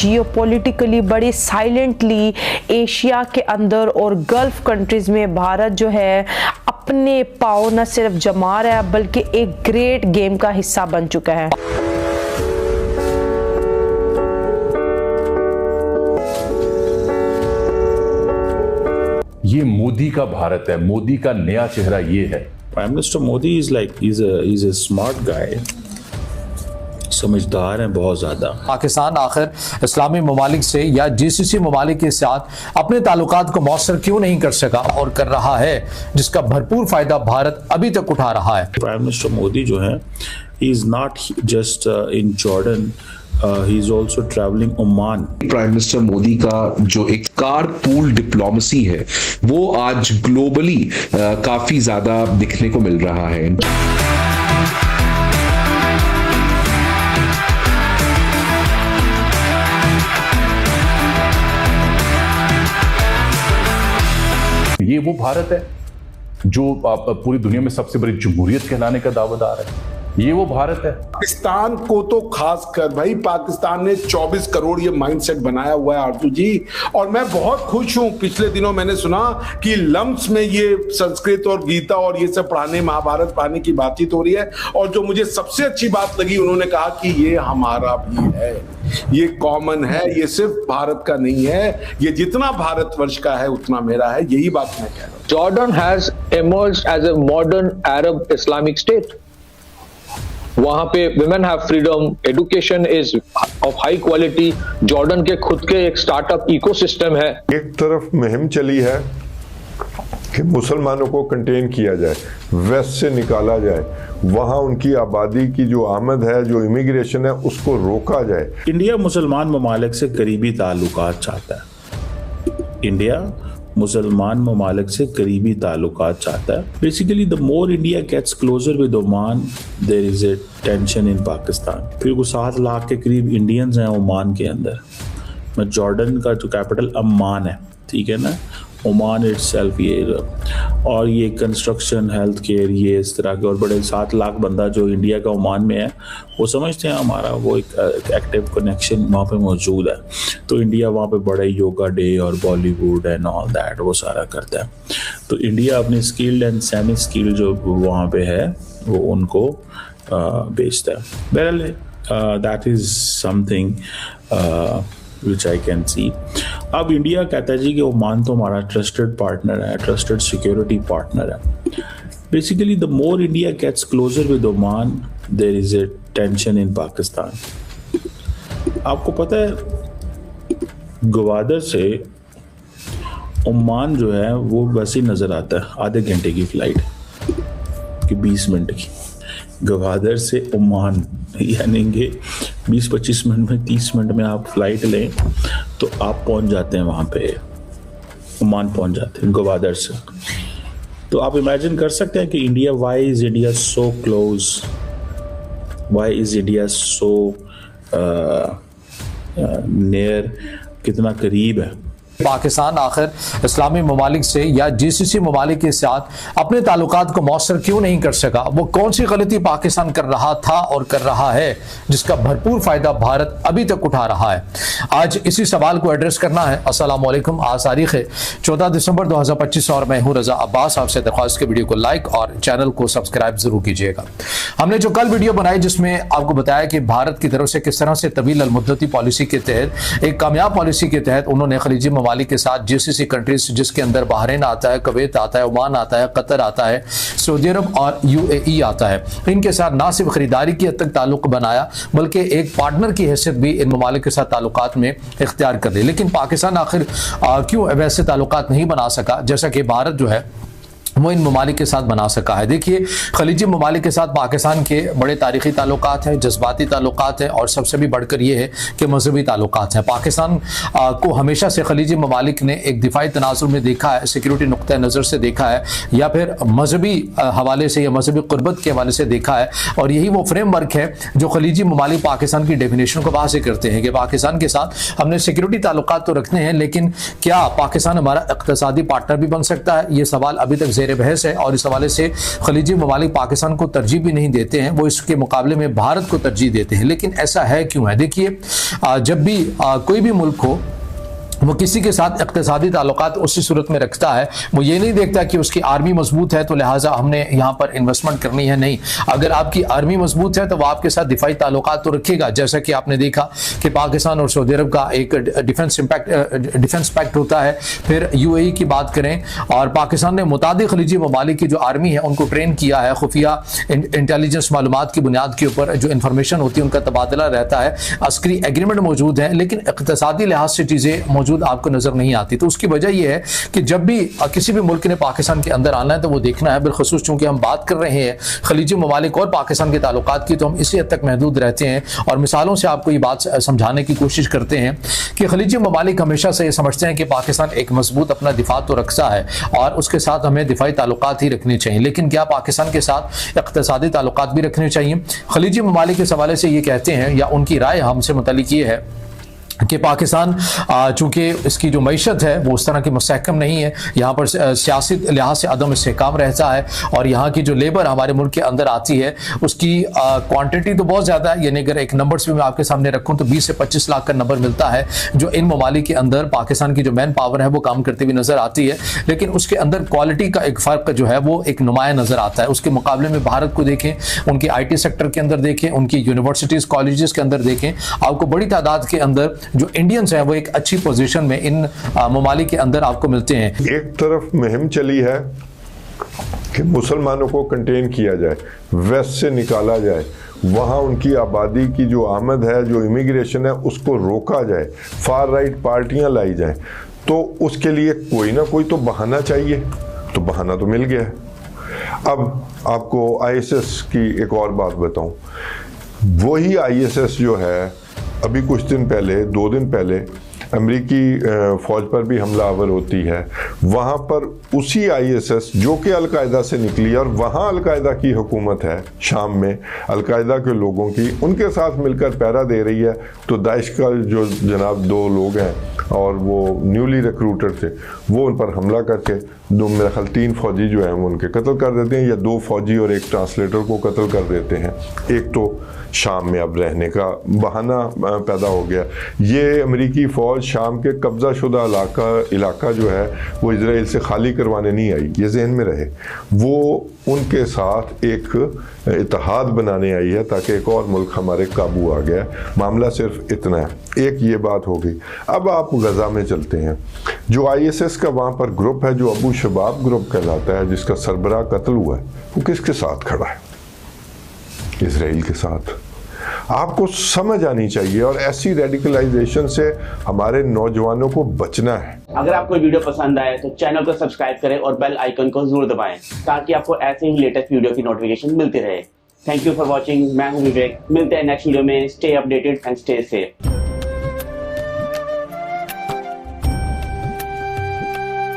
Geopolitically बड़े silently Asia के अंदर और गल्फ कंट्रीज में भारत जो है अपने पाँव न सिर्फ जमा रहा है बल्कि एक ग्रेट गेम का हिस्सा बन चुका है। ये मोदी का भारत है, मोदी का नया चेहरा ये है। Prime minister Modi is like he's a smart guy, समझदार हैं बहुत ज़्यादा। पाकिस्तान आखिर इस्लामी ममालिक से या जीसीसी ममालिक के साथ अपने ताल्लुकात को मौसर क्यों नहीं कर सका और कर रहा है, जिसका भरपूर फायदा भारत अभी तक उठा रहा है। प्राइम मिनिस्टर मोदी जो है he is not just in Jordan, he is also traveling Oman। Prime minister Modi का जो एक कारपूल डिप्लोमेसी है वो आज ग्लोबली काफी ज्यादा दिखने को मिल रहा है। ये वो भारत है जो पूरी दुनिया में सबसे बड़ी जमहूरियत कहलाने का दावेदार है। ये वो भारत है। पाकिस्तान को तो खास कर भाई पाकिस्तान ने 24 करोड़ ये माइंडसेट बनाया हुआ है आरजू जी, और मैं बहुत खुश हूं। पिछले दिनों मैंने सुना कि लम्स में ये संस्कृत और गीता और ये सब पढ़ाने, महाभारत पढ़ाने की बातचीत हो रही है। और जो मुझे सबसे अच्छी बात लगी, उन्होंने कहा कि ये हमारा भी है, ये कॉमन है, ये सिर्फ भारत का नहीं है, ये जितना भारतवर्ष का है उतना मेरा है। यही बात मैं कह रहा हूं। Jordan has emerged as a modern Arab Islamic state। वहां पे women have freedom, education is of high quality। Jordan के खुद के एक स्टार्टअप इकोसिस्टम है। एक तरफ मुहिम चली है कि मुसलमानों को कंटेन किया जाए, वेस्ट से निकाला जाए, वहां उनकी आबादी की जो आमद है, जो इमिग्रेशन है, उसको रोका जाए। इंडिया मुसलमान ममालिक से करीबी ताल्लुकात चाहता है। इंडिया मुसलमान ममालिक से करीबी ताल्लुकात चाहता है। Basically the more India gets closer with Oman, there is a tension in Pakistan. फिर वो 7 लाख के करीब इंडियंस हैं ओमान के अंदर। मैं जॉर्डन का जो कैपिटल अम्मान है, ठीक है ना, ओमान इटसेल्फ ये, और ये कंस्ट्रक्शन, हेल्थ केयर, ये इस तरह के और बड़े 7 लाख बंदा जो इंडिया का ओमान में है, वो समझते हैं हमारा वो एक एक्टिव कनेक्शन वहाँ पे मौजूद है। तो इंडिया वहाँ पे बड़े योगा डे और बॉलीवुड एंड ऑल दैट वो सारा करता है। तो इंडिया अपनी स्किल्ड एंड सेमी स्किल्ड जो वहाँ पे है वो उनको बेचता है। बहरहाल that is something which I can see। अब इंडिया कहता है जी कि ओमान तो हमारा ट्रस्टेड पार्टनर है, ट्रस्टेड सिक्योरिटी पार्टनर है। Basically the more India gets closer with Oman, there is a tension in Pakistan. आपको पता है गवादर से ओमान जो है वो वैसे ही नज़र आता है, आधे घंटे की फ्लाइट कि 20 मिनट की। गवादर से ओमान यानी कि 20-25 मिनट में, 30 मिनट में आप फ्लाइट लें तो आप पहुंच जाते हैं वहाँ पे, ओमान पहुंच जाते हैं गवादर से। तो आप इमेजिन कर सकते हैं कि India, why is India so close, why is India so near, कितना करीब है। पाकिस्तान आखिर इस्लामी ममालिक से या जीसीसी ममालिक के साथ अपने ताल्लुकात को मौसर क्यों नहीं कर सका, वो कौन सी गलती पाकिस्तान कर रहा था और कर रहा है, जिसका भरपूर फायदा भारत अभी तक उठा रहा है। आज इसी सवाल को एड्रेस करना है। अस्सलाम वालेकुम। आज तारीख है 14 दिसंबर 2025 और मैं हूं रजा अब्बास। आपसे दरख्वास्त के वीडियो को लाइक और चैनल को सब्सक्राइब जरूर कीजिएगा। हमने जो कल वीडियो बनाई जिसमें आपको बताया कि भारत की तरफ से किस तरह से तवील अलमुद्दती पॉलिसी के तहत, एक कामयाब पॉलिसी के तहत उन्होंने खलीजी ममालिक के साथ जीसीसी कंट्रीज, जिसके अंदर बहरीन आता है, कुवैत आता है, ओमान आता है, कतर आता है, सऊदी अरब और यूएई आता है, इनके साथ ना सिर्फ खरीदारी की हद तक ताल्लुक बनाया बल्कि एक पार्टनर की हैसियत भी इन ममालिक के साथ ताल्लुकात में इख्तियार कर ली। लेकिन पाकिस्तान आखिर क्यों वैसे ताल्लुकात नहीं बना सका जैसा कि भारत जो है वो इन ममालिक के साथ बना सका है। देखिए, खलीजी ममालिक के साथ पाकिस्तान के बड़े तारीखी ताल्लुकात हैं, जज्बाती ताल्लुकात हैं और सबसे भी बढ़कर ये है कि मजहबी ताल्लुकात हैं। पाकिस्तान को हमेशा से खलीजी ममालिक ने एक दिफाई तनाजुर में देखा है, सिक्योरिटी नुक्ता नज़र से देखा है, या फिर मजहबी हवाले से या मजहबी क़ुर्बत के हवाले से देखा है। और यही वो फ्रेमवर्क है जो खलीजी ममालिक पाकिस्तान की डेफिनेशन को वाज़ेह करते हैं कि पाकिस्तान के साथ हमने सिक्योरिटी ताल्लुकात तो रखने हैं, लेकिन क्या पाकिस्तान हमारा इक़्तिसादी पार्टनर भी बन सकता है? ये सवाल अभी तक ज़ेर ज़ेर बहस है और इस हवाले से खलीजी ममालिक पाकिस्तान को तरजीह भी नहीं देते हैं, वो इसके मुकाबले में भारत को तरजीह देते हैं। लेकिन ऐसा है क्यों है? देखिए, जब भी कोई भी मुल्क हो वो किसी के साथ इक़्तिसादी ताल्लुकात उसी सूरत में रखता है, वो ये नहीं देखता कि उसकी आर्मी मजबूत है तो लिहाजा हमने यहाँ पर इन्वेस्टमेंट करनी है। नहीं, अगर आपकी आर्मी मजबूत है तो वो आपके साथ दिफाई ताल्लुकात तो रखेगा। जैसा कि आपने देखा कि पाकिस्तान और सऊदी अरब का एक डिफेंस पैक्ट होता है। फिर UAE की बात करें, और पाकिस्तान ने मुतादिद खलीजी ममालिक की जो आर्मी है उनको ट्रेन किया है। खुफिया इंटेलिजेंस मालूमात की बुनियाद के ऊपर जो इन्फॉर्मेशन होती है उनका तबादला रहता है। अस्करी एग्रीमेंट मौजूद है, लेकिन इक़्तिसादी लिहाज से चीज़ें आपको नजर नहीं आती। तो उसकी वजह यह है कि जब भी किसी भी मुल्क ने पाकिस्तान के अंदर आना है तो वो देखना है, बिलखसूस चूंकि हम बात कर रहे हैं खलीजी ममालिक और पाकिस्तान के ताल्लुकात की, तो हम इसी हद तक महदूद रहते हैं और मिसालों से आपको ये बात समझाने की कोशिश करते हैं कि खलीजी ममालिक हमेशा से ये समझते हैं कि पाकिस्तान एक मजबूत अपना दिफा तो रखता है और उसके साथ हमें दिफाई ताल्लुकात ही रखने चाहिए। लेकिन क्या पाकिस्तान के साथ इक़्तिसादी ताल्लुकात भी रखने चाहिए? खलीजी ममालिक इस हवाले से ये कहते हैं, या उनकी राय हमसे मुतल्लिक ये है कि पाकिस्तान चूँकि इसकी जो मईशत है वो उस तरह की मुस्तहकम नहीं है, यहाँ पर सियासी लिहाज से अदम इस्तेहकाम रहता है और यहाँ की जो लेबर हमारे मुल्क के अंदर आती है उसकी क्वांटिटी तो बहुत ज़्यादा है। यानी अगर एक नंबर्स भी मैं आपके सामने रखूँ तो 20 से 25 लाख का नंबर मिलता है जो इन ममालिक के अंदर पाकिस्तान की जो मैन पावर है वो काम करती हुई नज़र आती है। लेकिन उसके अंदर क्वालिटी का एक फ़र्क जो है वो एक नुमाया नज़र आता है। उसके मुकाबले में भारत को देखें, उनके IT सेक्टर के अंदर देखें, उनकी यूनिवर्सिटीज़ कॉलेजेस के अंदर देखें, आपको बड़ी तादाद के अंदर जो इंडियंस हैं वो एक अच्छी पोजीशन में इन ममालिक के अंदर आपको मिलते हैं। एक तरफ मुहिम चली है कि मुसलमानों को कंटेन किया जाए, वेस्ट से निकाला जाए, वहाँ उनकी आबादी की जो आमद है, जो इमिग्रेशन है, उसको रोका जाए, फार राइट पार्टियाँ लाई जाएं, तो उसके लिए कोई ना कोई तो बहाना चाहिए। तो बहाना तो मिल गया है। अब आपको ISS की एक और बात बताऊं, वही ISS जो है अभी कुछ दिन पहले, 2 दिन पहले अमेरिकी फ़ौज पर भी हमलावर होती है। वहाँ पर उसी ISS जो कि अलकायदा से निकली और वहाँ अलकायदा की हुकूमत है, शाम में अलकायदा के लोगों की, उनके साथ मिलकर पहरा दे रही है। तो दाइश का जो जनाब 2 लोग हैं और वो न्यूली रिक्रूटर थे, वो उन पर हमला करके मेरा ख्याल 3 फौजी जो हैं वो उनके कत्ल कर देते हैं, या 2 फौजी और 1 ट्रांसलेटर को कत्ल कर देते हैं। एक तो शाम में अब रहने का बहाना पैदा हो गया। ये अमेरिकी फ़ौज शाम के कब्ज़ा शुदा इलाका जो है वो इजराइल से खाली करवाने नहीं आई, ये जहन में रहे। वो उनके साथ एक इत्तेहाद बनाने आई है ताकि एक और मुल्क हमारे काबू आ गया। मामला सिर्फ इतना है। एक ये बात हो गई। अब आप गज़ा में चलते हैं। जो ISS का वहाँ पर ग्रुप है, जो अबू शबाब ग्रुप कहलाता है, जिसका सरबराह कत्ल हुआ है, वो किसके साथ खड़ा है? इजराइल के साथ। आपको समझ आनी चाहिए और ऐसी रेडिकलाइजेशन से हमारे नौजवानों को बचना है। अगर आपको वीडियो पसंद आए तो चैनल को सब्सक्राइब करें और बेल आइकन को जरूर दबाएं ताकि आपको ऐसे ही लेटेस्ट वीडियो की नोटिफिकेशन मिलती रहे। Thank you for watching. मैं हूं विवेक। मिलते हैं नेक्स्ट वीडियो में। Stay updated and stay safe.